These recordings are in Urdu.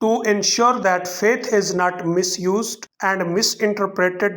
To ensure that faith is not misused and misinterpreted,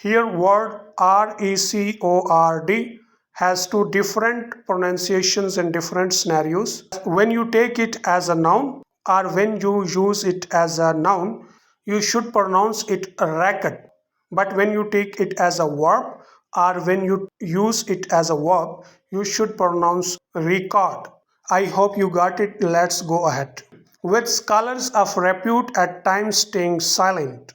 Here word RECORD has two different pronunciations in different scenarios. When you take it as a noun or when you use it as a noun, you should pronounce it record. But when you take it as a verb or when you use it as a verb, you should pronounce record. I hope you got it. Let's go ahead. With scholars of repute at times staying silent.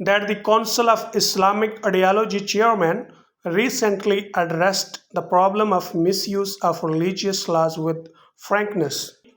That the Council of Islamic Ideology chairman recently addressed the problem of misuse of religious laws with frankness,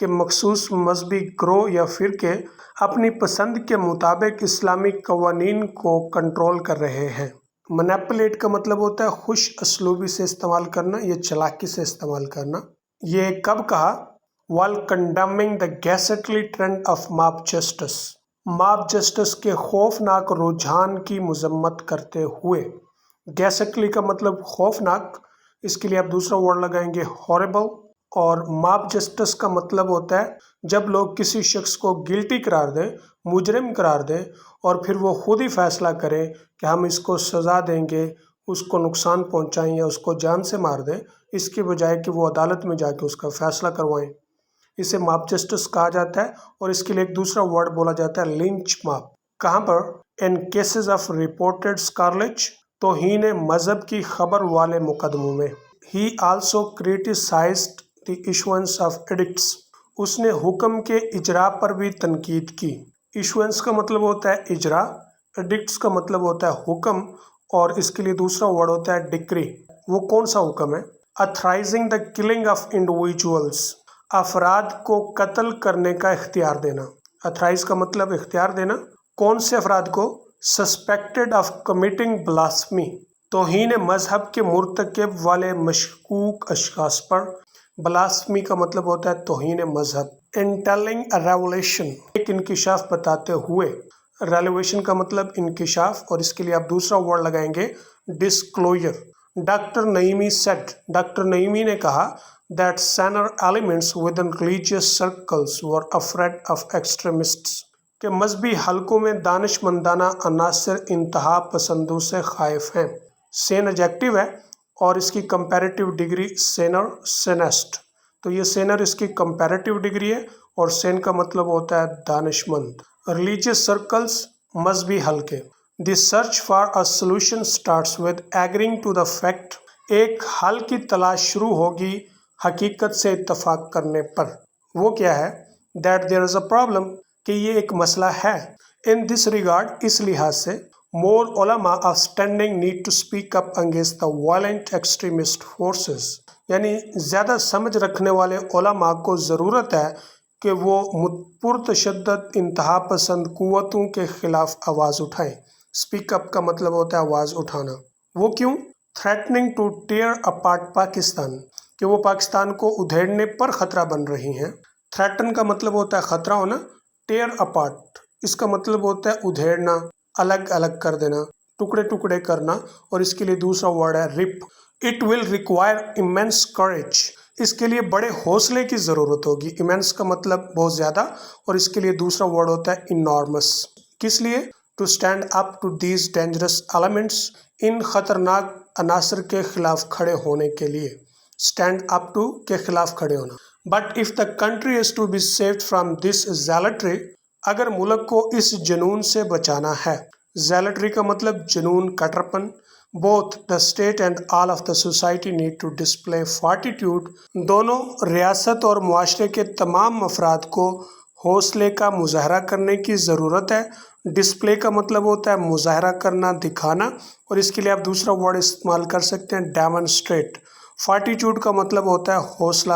کہ مخصوص مذہبی گروہ یا فرقے اپنی پسند کے مطابق اسلامی قوانین کو کنٹرول کر رہے ہیں۔ مینیپولیٹ کا مطلب ہوتا ہے خوش اسلوبی سے استعمال کرنا یا چالاکی سے استعمال کرنا۔ یہ کب کہا؟ while condemning the ghastly trend of mob justice، mob justice کے خوفناک رجحان کی مذمت کرتے ہوئے۔ ghastly کا مطلب خوفناک، اس کے لیے آپ دوسرا ورڈ لگائیں گے horrible، اور mob justice کا مطلب ہوتا ہے جب لوگ کسی شخص کو گلٹی قرار دیں، مجرم قرار دیں، اور پھر وہ خود ہی فیصلہ کریں کہ ہم اس کو سزا دیں گے، اس کو نقصان پہنچائیں یا اس کو جان سے مار دیں، اس کے بجائے کہ وہ عدالت میں جا کے اس کا فیصلہ کروائیں۔ اسے ماب جسٹس کہا جاتا ہے، اور اس کے لیے ایک دوسرا ورڈ بولا جاتا ہے لنچ ماب۔ کہاں پر؟ In cases of reported sacrilege, توہین مذہب کی خبر والے مقدموں میں۔ He also criticised the issuance of edicts, اس نے حکم کے اجرا پر بھی تنقید کی۔ ایشوئنس کا مطلب ہوتا ہے اجرا، ایڈکٹس کا مطلب ہوتا ہے حکم، اور اس کے لیے دوسرا ورڈ ہوتا ہے ڈکری۔ وہ کون سا حکم ہے؟ اتھرائزنگ دا کلنگ آف انڈیویجولس، افراد کو قتل کرنے کا اختیار دینا۔ اتھرائز کا مطلب اختیار دینا۔ کون سے افراد کو؟ سسپیکٹڈ آف کمیٹنگ بلاسفمی، توہین مذہب کے مرتکب والے مشکوک اشخاص پر۔ بلاسفمی کا مطلب ہوتا ہے توہین مذہب۔ انٹیلنگ اے ریولیشن، ایک انکشاف بتاتے ہوئے۔ ریولیشن کا مطلب انکشاف، اور اس کے لیے آپ دوسرا ورڈ لگائیں گے disclosure. Doctor Naeemi said, doctor Naeemi نے کہا that senior elements within religious circles were afraid of extremists، کہ مذہبی حلقوں میں دانش مندانہ عناصر انتہا پسندوں سے خائف ہیں۔ سین ایڈجیکٹو ہے، اور اس کی کمپیریٹیو ڈگری سینر، سینسٹ، تو یہ سینر اس کی کمپیریٹیو ڈگری ہے، اور سین کا مطلب ہوتا ہے دانش مند۔ ریلیجیس سرکلز، مذہبی حلقے۔ The search for a solution starts with agreeing to the fact, ایک حل کی تلاش شروع ہوگی حقیقت سے اتفاق کرنے پر۔ وہ کیا ہے؟ That there is a problem, کہ یہ ایک مسئلہ ہے۔ ان دس ریگارڈ، اس لحاظ سے، مور علماء of standing need to speak up against the violent extremist forces, یعنی زیادہ سمجھ رکھنے والے علماء کو ضرورت ہے کہ وہ پرتشدد انتہا پسند قوتوں کے خلاف آواز اٹھائیں۔ اسپیک اپ کا مطلب ہوتا ہے آواز اٹھانا۔ وہ کیوں؟ Threatening to tear apart Pakistan, کہ وہ پاکستان کو ادھیڑنے پر خطرہ بن رہی ہیں۔ تھریٹن کا مطلب ہوتا ہے خطرہ ہونا، ٹیئر اپارٹ اس کا مطلب ہوتا ہے ادھیڑنا، الگ الگ کر دینا، ٹکڑے ٹکڑے کرنا، اور اس کے لیے دوسرا ورڈ ہے رپ۔ It will require immense courage, اس کے لیے بڑے حوصلے کی ضرورت ہوگی۔ امینس کا مطلب بہت زیادہ، اور اس کے لیے دوسرا ورڈ ہوتا ہے انارمس۔ کس لیے؟ To stand up to these dangerous elements, ان خطرناک عناصر کے خلاف کھڑے ہونے کے لیے۔ اسٹینڈ اپ ٹو کے خلاف کھڑے ہونا۔ But if the country is to be saved from this zealotry, اگر ملک کو اس جنون سے بچانا ہے۔ زیلٹری کا مطلب جنون، کٹرپن۔ Both the state and all of the society need to display fortitude, دونوں ریاست اور معاشرے کے تمام افراد کو حوصلے کا مظاہرہ کرنے کی ضرورت ہے۔ ڈسپلے کا مطلب ہوتا ہے مظاہرہ کرنا، دکھانا، اور اس کے لیے آپ دوسرا ورڈ استعمال کر سکتے ہیں ڈیمونسٹریٹ۔ فارٹیٹیوڈ کا مطلب ہوتا ہے حوصلہ،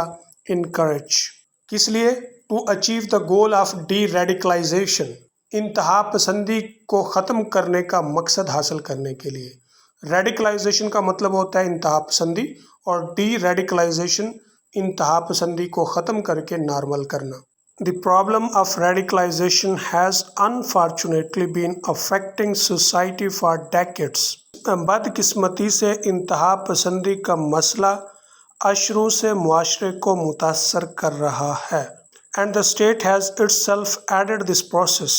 انکریج۔ کس لیے؟ To achieve the goal of deradicalization, انتہا پسندی کو ختم کرنے کا مقصد حاصل کرنے کے لیے۔ ریڈیکلائزیشن کا مطلب ہوتا ہے انتہا پسندی، اور ڈی ریڈیکلائزیشن انتہا پسندی کو ختم کر کے نارمل کرنا۔ The problem of radicalization has unfortunately been affecting society for decades. بدقسمتی سے انتہا پسندی کا مسئلہ اشروں سے معاشرے کو متاثر کر رہا ہے۔ And the state has itself added this process.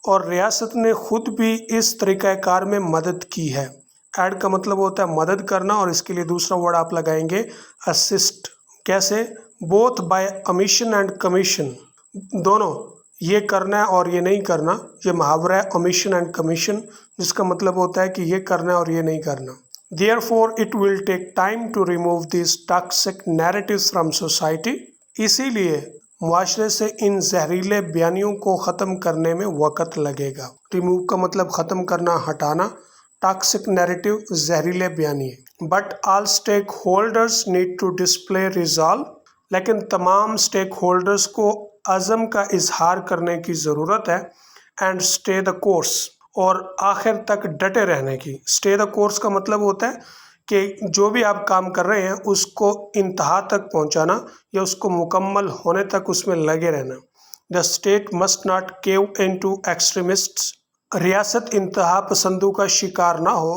اور ریاست نے خود بھی اس طریقہ کار میں مدد کی ہے۔ ایڈ کا مطلب ہوتا ہے مدد کرنا، اور اس کے لیے دوسرا ورڈ آپ لگائیں گے assist۔ کیسے؟ both by omission and commission، دونوں، یہ کرنا ہے اور یہ نہیں کرنا، یہ محاورہ ہے omission and commission، جس کا مطلب ہوتا ہے کہ یہ کرنا ہے اور یہ نہیں کرنا۔ Therefore it will take time to remove these toxic narratives from society، اسی لیے معاشرے سے ان زہریلے بیانیوں کو ختم کرنے میں وقت لگے گا۔ ریموو کا مطلب ختم کرنا، ہٹانا، ٹاکسک نیریٹو زہریلے بیانیے۔ But all stakeholders need to display resolve، لیکن تمام اسٹیک ہولڈرز کو عزم کا اظہار کرنے کی ضرورت ہے، اینڈ اسٹے دا کورس، اور آخر تک ڈٹے رہنے کی۔ اسٹے دا کورس کا مطلب ہوتا ہے کہ جو بھی آپ کام کر رہے ہیں اس کو انتہا تک پہنچانا یا اس کو مکمل ہونے تک اس میں لگے رہنا۔ The state must not cave in to extremists, ریاست انتہا پسندوں کا شکار نہ ہو۔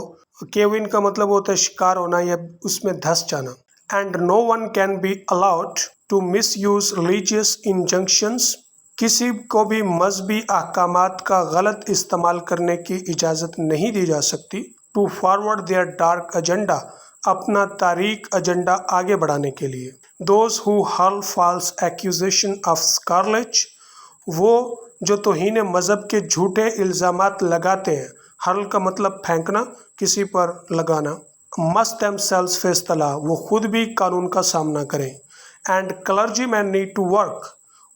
کیو ان کا مطلب ہوتا ہے شکار ہونا یا اس میں دھس جانا۔ And no one can be allowed to misuse religious injunctions, کسی کو بھی مذہبی احکامات کا غلط استعمال کرنے کی اجازت نہیں دی جا سکتی۔ To forward their dark agenda, اپنا تاریک ایجنڈا آگے بڑھانے کے لیے۔ Those who hurl false accusation of sacrilege, وہ جو توہین مذہب کے جھوٹے الزامات لگاتے ہیں، ہرل کا مطلب پھینکنا، کسی پر لگانا۔ Must themselves face the law, وہ خود بھی قانون کا سامنا کریں۔ And clergymen need to work,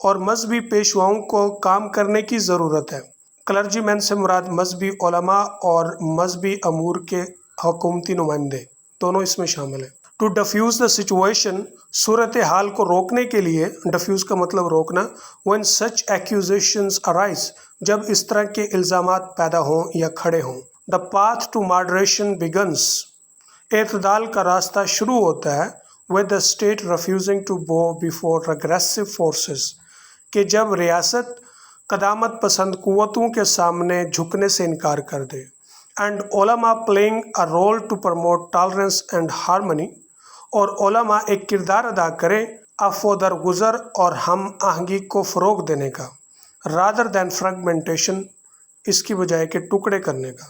اور مذہبی پیشواؤں کو کام کرنے کی ضرورت ہے۔ کلرجی مین سے مراد مذہبی علماء اور مذہبی امور کے حکومتی نمائندے، دونوں اس میں شامل ہیں۔ ٹو ڈیفیوز دا سچویشن، صورتحال کو روکنے کے لیے، ڈیفیوز کا مطلب روکنا۔ when such accusations arise، جب اس طرح کے الزامات پیدا ہوں یا کھڑے ہوں۔ the path to moderation begins، اعتدال کا راستہ شروع ہوتا ہے with the state refusing to bow before aggressive forces، کہ جب ریاست قدامت پسند قوتوں کے سامنے جھکنے سے انکار کر دے۔ اینڈ علماء playing a role to promote tolerance and harmony, اور علماء ایک کردار ادا کریں عفو درگزر اور ہم آہنگی کو فروغ دینے کا، رادر دین فریگمنٹیشن، اس کی بجائے کہ ٹکڑے کرنے کا۔